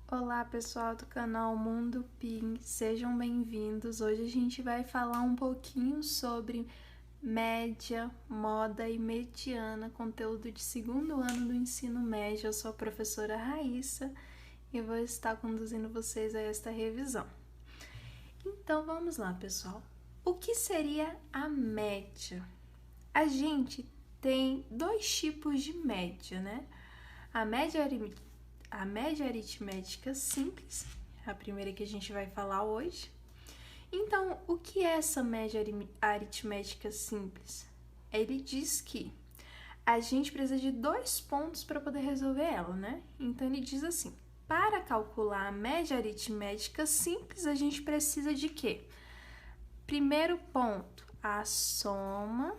Olá pessoal do canal Mundo PIN, sejam bem-vindos. Hoje a gente vai falar um pouquinho sobre média, moda e mediana, conteúdo de segundo ano do ensino médio. Eu sou a professora Raíssa e vou estar conduzindo vocês a esta revisão. Então vamos lá, pessoal. O que seria a média? A gente tem dois tipos de média, né? A média aritmética simples, a primeira que a gente vai falar hoje. Então, o que é essa média aritmética simples? Ele diz que a gente precisa de 2 pontos para poder resolver ela, né? Então, ele diz assim, para calcular a média aritmética simples, a gente precisa de quê? Primeiro ponto, a soma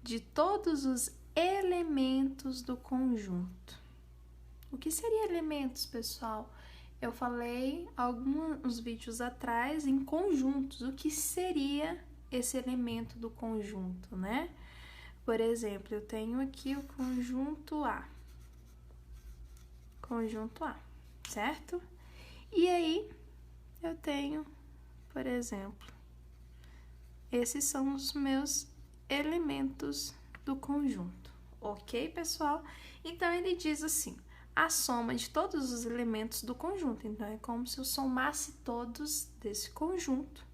de todos os elementos do conjunto. O que seria elementos, pessoal? Eu falei alguns vídeos atrás em conjuntos. O que seria esse elemento do conjunto, né? Por exemplo, eu tenho aqui o conjunto A. Conjunto A, certo? E aí, eu tenho, por exemplo, esses são os meus elementos do conjunto. Ok, pessoal? Então, ele diz assim, a soma de todos os elementos do conjunto. Então, é como se eu somasse todos desse conjunto.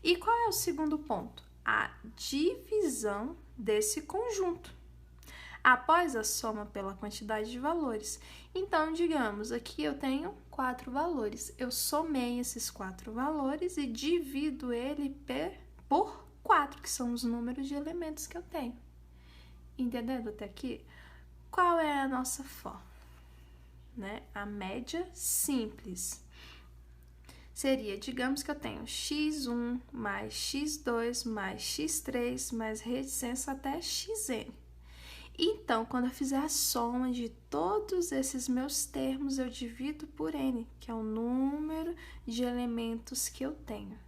E qual é o segundo ponto? A divisão desse conjunto, após a soma pela quantidade de valores. Então, digamos, aqui eu tenho 4 valores. Eu somei esses 4 valores e divido ele por 4, que são os números de elementos que eu tenho. Entendendo até aqui? Qual é a nossa fórmula? Né? A média simples seria, digamos que eu tenho x1 mais x2 mais x3 mais reticência até xn. Então, quando eu fizer a soma de todos esses meus termos, eu divido por n, que é o número de elementos que eu tenho.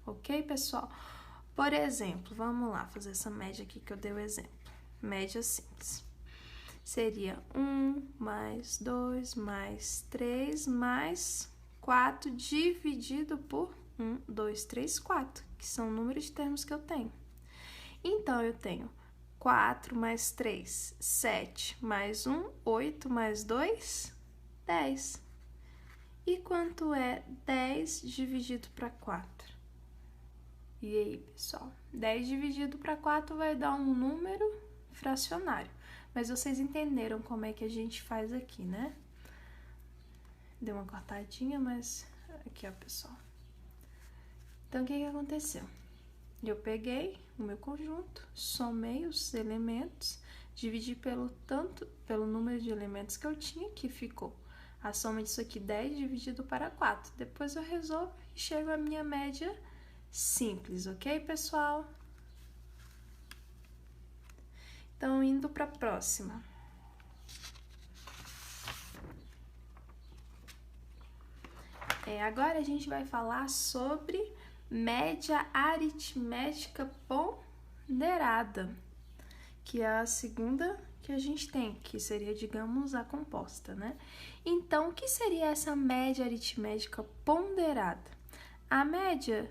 Ok, pessoal? Por exemplo, vamos lá fazer essa média aqui que eu dei o exemplo. Média simples. Seria 1 mais 2 mais 3 mais 4 dividido por 1, 2, 3, 4, que são o número de termos que eu tenho. Então, eu tenho 4 mais 3, 7, mais 1, 8, mais 2, 10. E quanto é 10 dividido para 4? E aí, pessoal? 10 dividido para 4 vai dar um número fracionário. Mas vocês entenderam como é que a gente faz aqui, né? Deu uma cortadinha, mas aqui, ó, pessoal. Então, o que aconteceu? Eu peguei o meu conjunto, somei os elementos, dividi pelo número de elementos que eu tinha, que ficou a soma disso aqui, 10 dividido para 4. Depois eu resolvo e chego à minha média simples, ok, pessoal? Então, indo para a próxima. Agora a gente vai falar sobre média aritmética ponderada, que é a segunda que a gente tem, que seria, digamos, a composta, né? Então, o que seria essa média aritmética ponderada? A média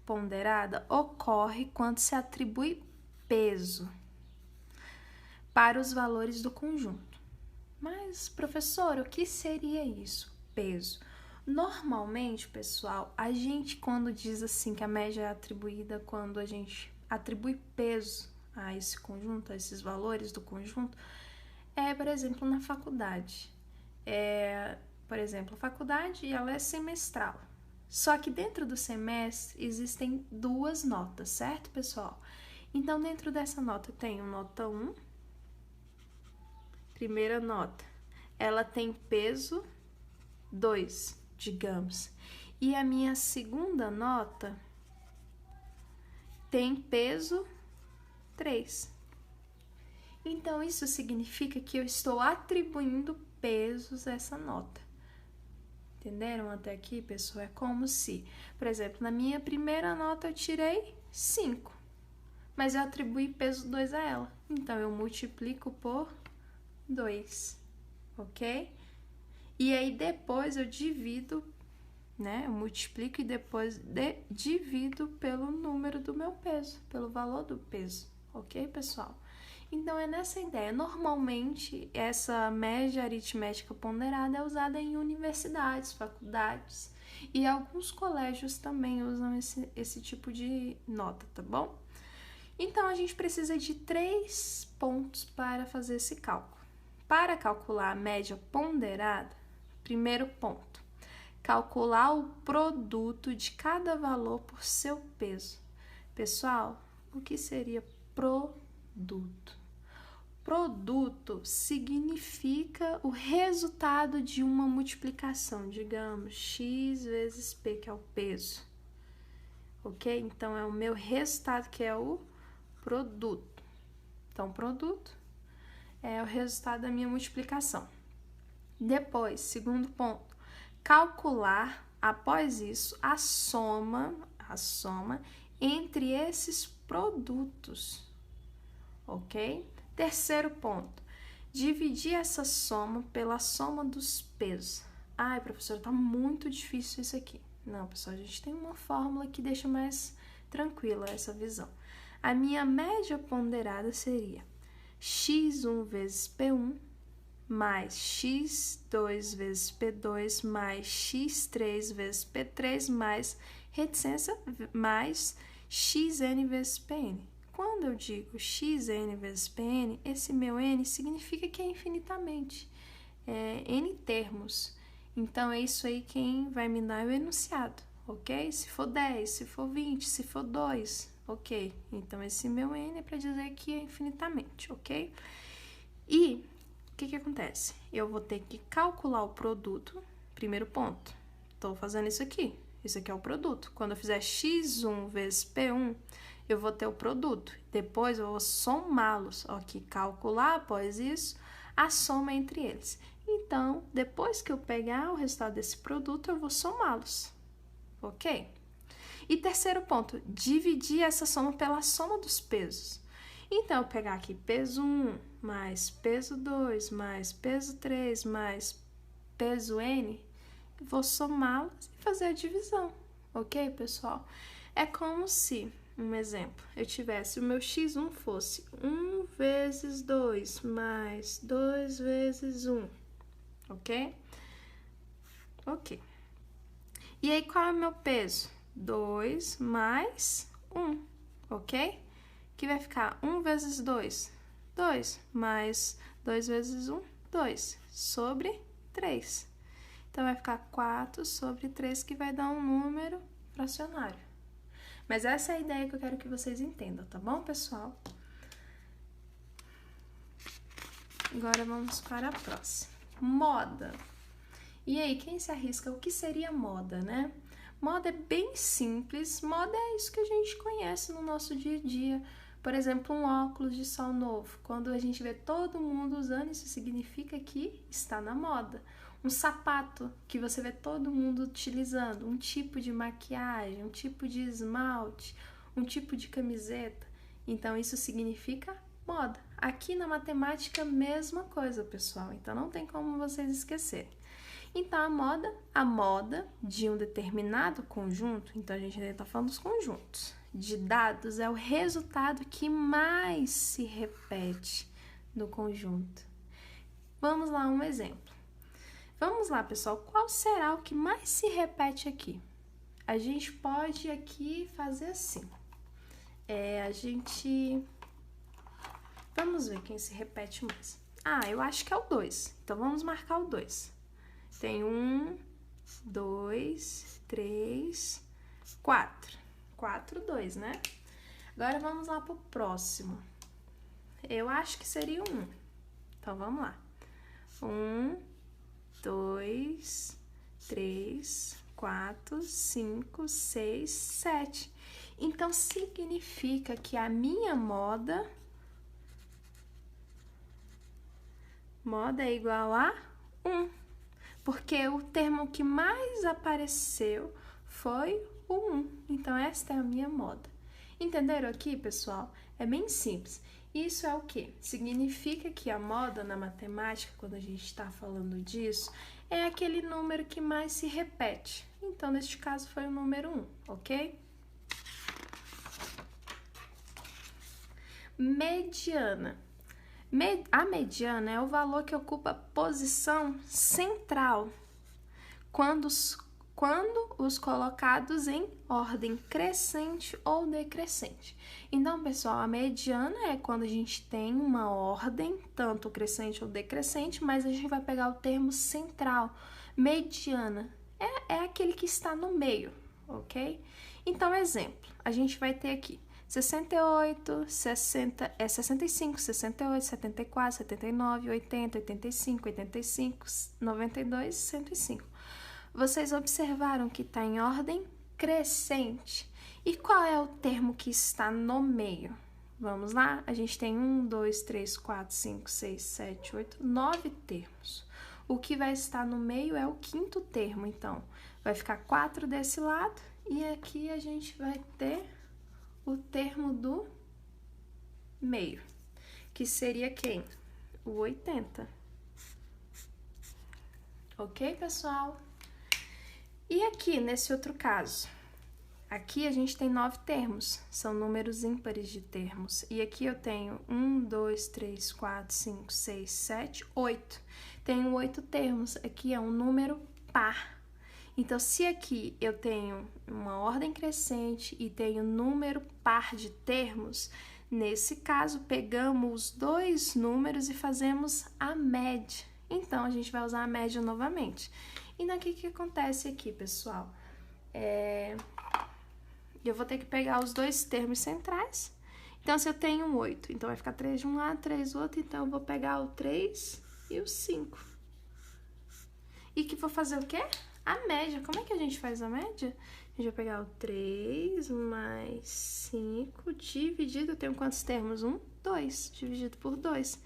ponderada ocorre quando se atribui peso para os valores do conjunto. Mas, professor, o que seria isso? Peso. Normalmente, pessoal, a gente quando diz assim que a média é atribuída quando a gente atribui peso a esse conjunto, a esses valores do conjunto, por exemplo, na faculdade. Por exemplo, a faculdade ela é semestral. Só que dentro do semestre existem 2 notas, certo, pessoal? Então, dentro dessa nota eu tenho nota 1, primeira nota, ela tem peso 2, digamos. E a minha segunda nota tem peso 3. Então, isso significa que eu estou atribuindo pesos a essa nota. Entenderam até aqui, pessoal? É como se, por exemplo, na minha primeira nota eu tirei 5, mas eu atribuí peso 2 a ela. Então, eu multiplico por 2, ok? E aí depois eu divido, né? Eu multiplico e depois divido pelo número do meu peso, pelo valor do peso, ok, pessoal? Então é nessa ideia. Normalmente essa média aritmética ponderada é usada em universidades, faculdades e alguns colégios também usam esse tipo de nota, tá bom? Então a gente precisa de 3 pontos para fazer esse cálculo. Para calcular a média ponderada, primeiro ponto, calcular o produto de cada valor por seu peso. Pessoal, o que seria produto? Produto significa o resultado de uma multiplicação, digamos, x vezes p, que é o peso, ok? Então, é o meu resultado, que é o produto. Então, produto é o resultado da minha multiplicação. Depois, segundo ponto, calcular, após isso, a soma entre esses produtos, ok? Terceiro ponto, dividir essa soma pela soma dos pesos. Ai, professora, tá muito difícil isso aqui. Não, pessoal, a gente tem uma fórmula que deixa mais tranquila essa visão. A minha média ponderada seria x1 vezes p1 mais x2 vezes p2 mais x3 vezes p3 mais reticência mais xn vezes pn. Quando eu digo xn vezes pn, esse meu n significa que é infinitamente, é n termos. Então, é isso aí quem vai me dar o enunciado, ok? Se for 10, se for 20, se for 2, ok? Então, esse meu n é para dizer que é infinitamente, ok? E o que acontece? Eu vou ter que calcular o produto, primeiro ponto. Estou fazendo isso aqui é o produto. Quando eu fizer x1 vezes p1, eu vou ter o produto. Depois eu vou somá-los, ok? Calcular após isso a soma entre eles. Então, depois que eu pegar o resultado desse produto, eu vou somá-los, ok? E terceiro ponto, dividir essa soma pela soma dos pesos. Então, eu pegar aqui peso 1 mais peso 2 mais peso 3 mais peso n, vou somá-los e fazer a divisão, ok, pessoal? É como se, um exemplo, eu tivesse o meu x1 fosse 1 vezes 2 mais 2 vezes 1, ok? Ok. E aí, qual é o meu peso? 2 mais 1, ok? Que vai ficar 1 vezes 2, 2, mais 2 vezes 1, 2, sobre 3. Então, vai ficar 4 sobre 3, que vai dar um número fracionário. Mas essa é a ideia que eu quero que vocês entendam, tá bom, pessoal? Agora, vamos para a próxima. Moda. E aí, quem se arrisca? O que seria moda, né? Moda é bem simples. Moda é isso que a gente conhece no nosso dia a dia. Por exemplo, um óculos de sol novo. Quando a gente vê todo mundo usando, isso significa que está na moda. Um sapato que você vê todo mundo utilizando. Um tipo de maquiagem, um tipo de esmalte, um tipo de camiseta. Então, isso significa moda. Aqui na matemática, mesma coisa, pessoal. Então, não tem como vocês esquecerem. Então, a moda de um determinado conjunto, então a gente ainda está falando dos conjuntos, de dados é o resultado que mais se repete no conjunto. Vamos lá, um exemplo. Vamos lá, pessoal, qual será o que mais se repete aqui? A gente pode aqui fazer assim. Vamos ver quem se repete mais. Eu acho que é o 2. Então, vamos marcar o 2. Tem 1, 2, 3, 4. 4, 2, né? Agora, vamos lá pro próximo. Eu acho que seria o 1. Então, vamos lá. 1, 2, 3, 4, 5, 6, 7. Então, significa que a minha moda é igual a 1. Porque o termo que mais apareceu foi o 1. Então, esta é a minha moda. Entenderam aqui, pessoal? É bem simples. Isso é o quê? Significa que a moda na matemática, quando a gente está falando disso, é aquele número que mais se repete. Então, neste caso, foi o número 1, ok? Mediana. A mediana é o valor que ocupa a posição central quando os colocados em ordem crescente ou decrescente. Então, pessoal, a mediana é quando a gente tem uma ordem, tanto crescente ou decrescente, mas a gente vai pegar o termo central. Mediana é aquele que está no meio, ok? Então, exemplo, a gente vai ter aqui 68, 65, 68, 74, 79, 80, 85, 85, 92, 105. Vocês observaram que está em ordem crescente. E qual é o termo que está no meio? Vamos lá? A gente tem 1, 2, 3, 4, 5, 6, 7, 8, 9 termos. O que vai estar no meio é o quinto termo, então vai ficar 4 desse lado e aqui a gente vai ter o termo do meio, que seria quem? O 80. Ok, pessoal? E aqui, nesse outro caso, aqui a gente tem 9 termos, são números ímpares de termos. E aqui eu tenho 1, 2, 3, 4, 5, 6, 7, 8. Tenho 8 termos, aqui é um número par. Então, se aqui eu tenho uma ordem crescente e tenho número par de termos, nesse caso, pegamos os dois números e fazemos a média. Então, a gente vai usar a média novamente. E daqui que acontece aqui, pessoal? Eu vou ter que pegar os dois termos centrais. Então, se eu tenho 8, então vai ficar 3 de um lado, 3 do outro. Então, eu vou pegar o 3 e o 5. E que vou fazer o quê? A média. Como é que a gente faz a média? A gente vai pegar o 3 mais 5 dividido... Eu tenho quantos termos? 1, 2. Dividido por 2.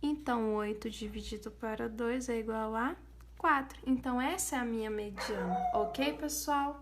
Então, 8 dividido para 2 é igual a 4. Então, essa é a minha mediana. Ok, pessoal?